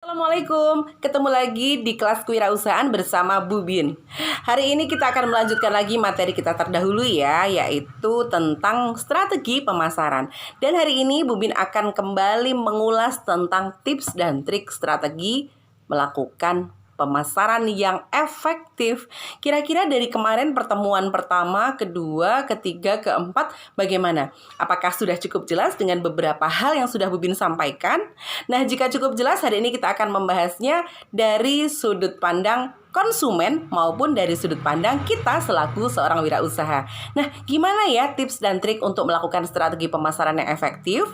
Assalamualaikum, ketemu lagi di kelas kewirausahaan bersama Bu Bin. Hari ini kita akan melanjutkan lagi materi kita terdahulu ya, yaitu tentang strategi pemasaran. Dan hari ini Bu Bin akan kembali mengulas tentang tips dan trik strategi melakukan pemasaran yang efektif. Kira-kira dari kemarin pertemuan pertama, kedua, ketiga, keempat, bagaimana? Apakah sudah cukup jelas dengan beberapa hal yang sudah Bu Bin sampaikan? Nah, jika cukup jelas, hari ini kita akan membahasnya dari sudut pandang konsumen maupun dari sudut pandang kita selaku seorang wirausaha. Nah, gimana ya tips dan trik untuk melakukan strategi pemasaran yang efektif?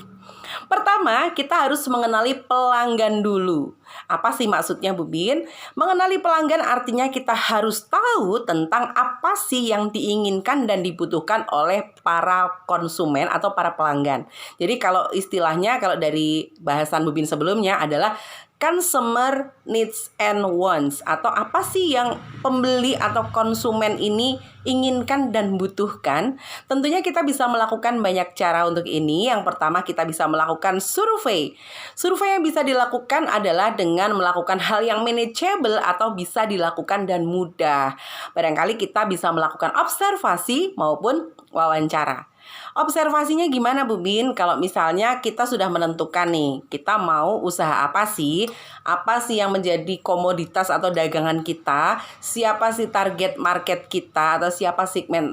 Pertama, kita harus mengenali pelanggan dulu. Apa sih maksudnya, Bu Bin? Mengenali pelanggan artinya kita harus tahu tentang apa sih yang diinginkan dan dibutuhkan oleh para konsumen atau para pelanggan. Jadi kalau istilahnya, kalau dari bahasan Bu Bin sebelumnya adalah consumer needs and wants, atau apa sih yang pembeli atau konsumen ini inginkan dan butuhkan. Tentunya kita bisa melakukan banyak cara untuk ini. Yang pertama, kita bisa melakukan survei. Survei yang bisa dilakukan adalah dengan melakukan hal yang manageable atau bisa dilakukan dan mudah. Barangkali kita bisa melakukan observasi maupun wawancara. Observasinya gimana, Bu Bin? Kalau misalnya kita sudah menentukan nih, kita mau usaha apa sih? Apa sih yang menjadi komoditas atau dagangan kita? Siapa sih target market kita? Atau siapa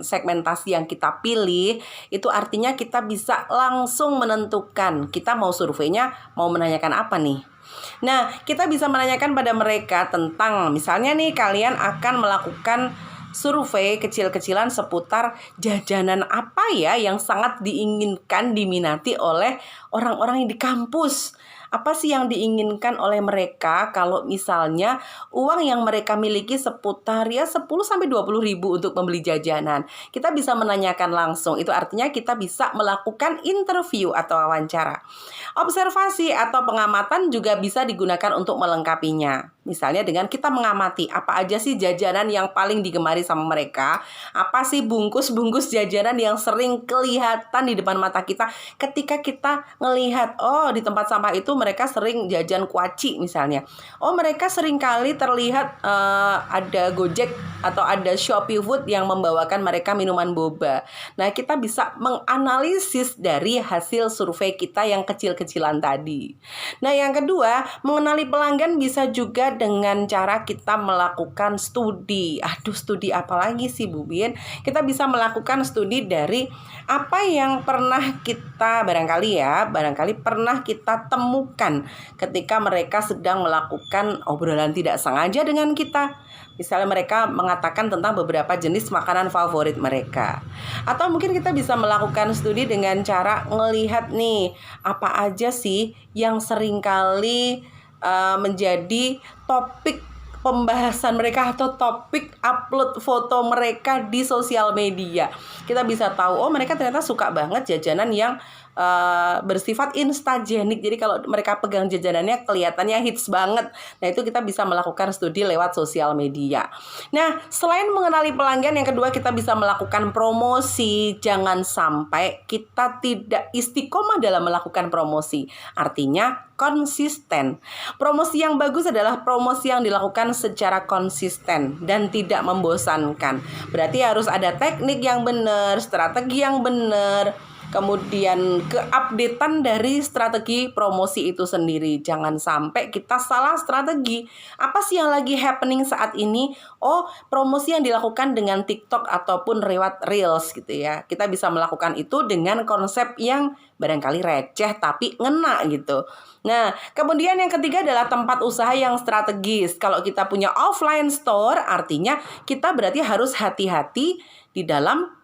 segmentasi yang kita pilih? Itu artinya kita bisa langsung menentukan kita mau surveinya, mau menanyakan apa nih? Nah, kita bisa menanyakan pada mereka tentang, misalnya nih, kalian akan melakukan survei kecil-kecilan seputar jajanan apa ya yang sangat diinginkan, diminati oleh orang-orang yang di kampus. Apa sih yang diinginkan oleh mereka kalau misalnya uang yang mereka miliki seputar ya 10-20 ribu untuk membeli jajanan. Kita bisa menanyakan langsung. Itu artinya kita bisa melakukan interview atau wawancara. Observasi atau pengamatan juga bisa digunakan untuk melengkapinya. Misalnya dengan kita mengamati apa aja sih jajanan yang paling digemari sama mereka. Apa sih bungkus-bungkus jajanan yang sering kelihatan di depan mata kita ketika kita ngelihat, oh di tempat sampah itu mereka sering jajan kuaci misalnya. Oh mereka sering kali terlihat ada Gojek atau ada Shopee Food yang membawakan mereka minuman boba. Nah kita bisa menganalisis dari hasil survei kita yang kecil-kecilan tadi. Nah yang kedua, mengenali pelanggan bisa juga dengan cara kita melakukan studi. Aduh, studi apa lagi sih, Bu Bin? Kita bisa melakukan studi dari apa yang pernah kita barangkali pernah kita temukan ketika mereka sedang melakukan obrolan tidak sengaja dengan kita. Misalnya mereka mengatakan tentang beberapa jenis makanan favorit mereka. Atau mungkin kita bisa melakukan studi dengan cara ngelihat nih, apa aja sih yang seringkali menjadi topik pembahasan mereka atau topik upload foto mereka di sosial media. Kita bisa tahu, oh mereka ternyata suka banget jajanan yang bersifat instagenik. Jadi kalau mereka pegang jajanannya kelihatannya hits banget. Nah itu kita bisa melakukan studi lewat sosial media. Nah selain mengenali pelanggan, yang kedua kita bisa melakukan promosi. Jangan sampai kita tidak istiqomah dalam melakukan promosi. Artinya konsisten. Promosi yang bagus adalah promosi yang dilakukan secara konsisten dan tidak membosankan. Berarti harus ada teknik yang benar, strategi yang benar, kemudian keupdatean dari strategi promosi itu sendiri. Jangan sampai kita salah strategi. Apa sih yang lagi happening saat ini? Oh, promosi yang dilakukan dengan TikTok ataupun lewat Reels gitu ya. Kita bisa melakukan itu dengan konsep yang barangkali receh tapi ngena gitu. Nah, kemudian yang ketiga adalah tempat usaha yang strategis. Kalau kita punya offline store, artinya kita berarti harus hati-hati di dalam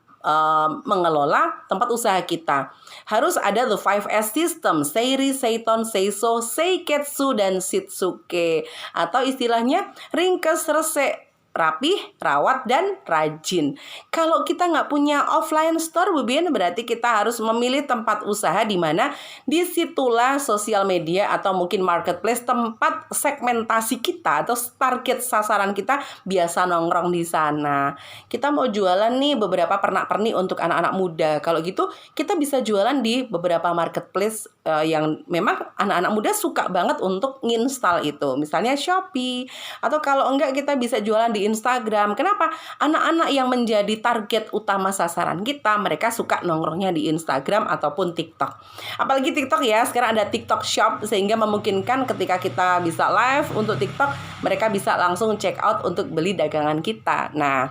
mengelola tempat usaha kita. Harus ada the 5S system, Seiri, Seiton, Seiso, Seiketsu, dan Shitsuke. Atau istilahnya ringkes, resik, rapih, rawat, dan rajin. Kalau kita nggak punya offline store, Bu Bin, berarti kita harus memilih tempat usaha di mana disitulah sosial media atau mungkin marketplace tempat segmentasi kita atau target sasaran kita biasa nongkrong di sana. Kita mau jualan nih beberapa pernak-pernik untuk anak-anak muda. Kalau gitu kita bisa jualan di beberapa marketplace yang memang anak-anak muda suka banget untuk nginstal itu. Misalnya Shopee, atau kalau enggak kita bisa jualan di Instagram. Kenapa? Anak-anak yang menjadi target utama sasaran kita, mereka suka nongkrongnya di Instagram ataupun TikTok. Apalagi TikTok ya, sekarang ada TikTok Shop, sehingga memungkinkan ketika kita bisa live untuk TikTok, mereka bisa langsung check out untuk beli dagangan kita. Nah,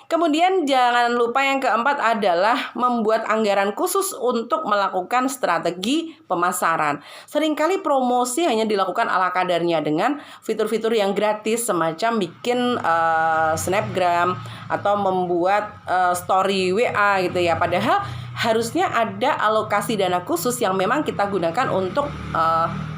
kemudian jangan lupa yang keempat adalah membuat anggaran khusus untuk melakukan strategi pemasaran. Seringkali promosi hanya dilakukan ala kadarnya dengan fitur-fitur yang gratis semacam bikin snapgram atau membuat story WA gitu ya. Padahal harusnya ada alokasi dana khusus yang memang kita gunakan untuk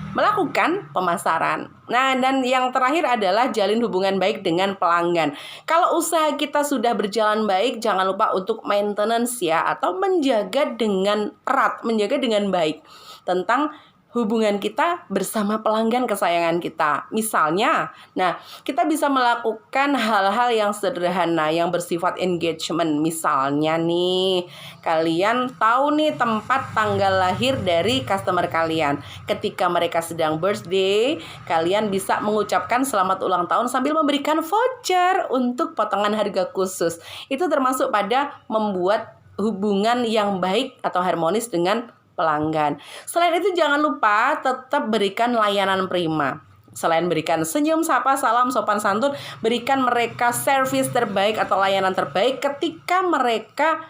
melakukan pemasaran. Nah, dan yang terakhir adalah jalin hubungan baik dengan pelanggan. Kalau usaha kita sudah berjalan baik, jangan lupa untuk maintenance ya, atau menjaga dengan erat, menjaga dengan baik tentang hubungan kita bersama pelanggan kesayangan kita. Misalnya, nah, kita bisa melakukan hal-hal yang sederhana yang bersifat engagement. Misalnya nih, kalian tahu nih tempat tanggal lahir dari customer kalian. Ketika mereka sedang birthday, kalian bisa mengucapkan selamat ulang tahun sambil memberikan voucher untuk potongan harga khusus. Itu termasuk pada membuat hubungan yang baik atau harmonis dengan pelanggan. Selain itu jangan lupa tetap berikan layanan prima. Selain berikan senyum, sapa, salam, sopan santun, berikan mereka servis terbaik atau layanan terbaik ketika mereka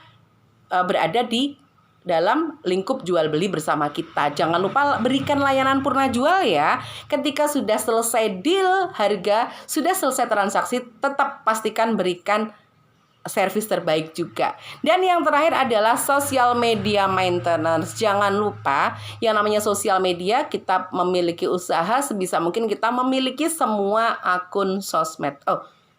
berada di dalam lingkup jual beli bersama kita. Jangan lupa berikan layanan purna jual ya. Ketika sudah selesai deal harga, sudah selesai transaksi, tetap pastikan berikan servis terbaik juga. Dan yang terakhir adalah social media maintenance. Jangan lupa yang namanya sosial media, kita memiliki usaha, sebisa mungkin kita memiliki semua akun sosmed.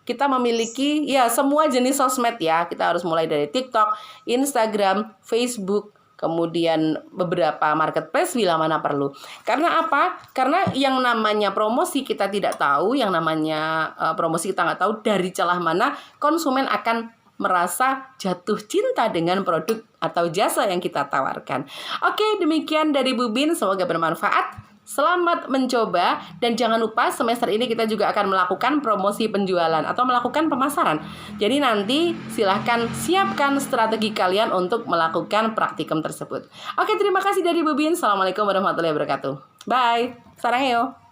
Kita memiliki ya semua jenis sosmed ya. Kita harus mulai dari TikTok, Instagram, Facebook, kemudian beberapa marketplace bila mana perlu. Karena apa? Karena yang namanya promosi kita tidak tahu, yang namanya promosi kita nggak tahu dari celah mana konsumen akan merasa jatuh cinta dengan produk atau jasa yang kita tawarkan. Oke, demikian dari Bu Bin, semoga bermanfaat. Selamat mencoba, dan jangan lupa semester ini kita juga akan melakukan promosi penjualan atau melakukan pemasaran. Jadi nanti silahkan siapkan strategi kalian untuk melakukan praktikum tersebut. Oke, terima kasih dari Bu Bin. Assalamualaikum warahmatullahi wabarakatuh. Bye. Saranghayo.